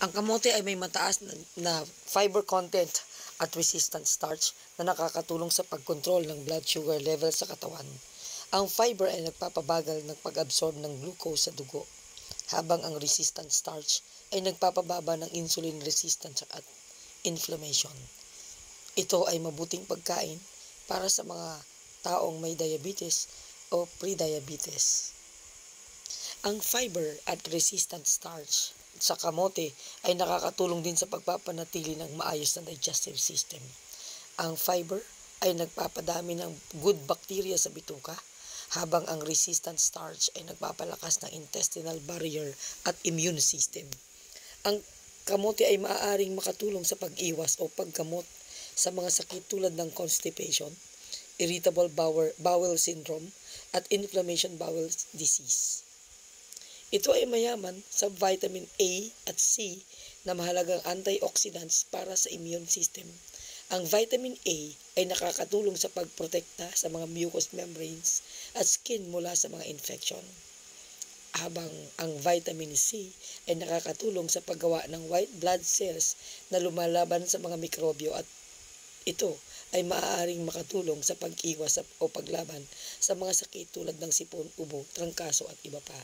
Ang kamote ay may mataas na fiber content at resistant starch na nakakatulong sa pagkontrol ng blood sugar level sa katawan. Ang fiber ay nagpapabagal ng pag-absorb ng glucose sa dugo, habang ang resistant starch ay nagpapababa ng insulin resistance at inflammation. Ito ay mabuting pagkain para sa mga taong may diabetes o pre-diabetes. Ang fiber at resistant starch sa kamote ay nakakatulong din sa pagpapanatili ng maayos na digestive system. Ang fiber ay nagpapadami ng good bacteria sa bituka, habang ang resistant starch ay nagpapalakas ng intestinal barrier at immune system. Ang kamote ay maaaring makatulong sa pag-iwas o paggamot sa mga sakit tulad ng constipation, irritable bowel syndrome, at inflammation bowel disease. Ito ay mayaman sa vitamin A at C na mahalagang antioxidants para sa immune system. Ang vitamin A ay nakakatulong sa pagprotekta sa mga mucous membranes at skin mula sa mga infection, habang ang vitamin C ay nakakatulong sa paggawa ng white blood cells na lumalaban sa mga mikrobyo, at ito ay maaaring makatulong sa pag-iwas o paglaban sa mga sakit tulad ng sipon, ubo, trangkaso at iba pa.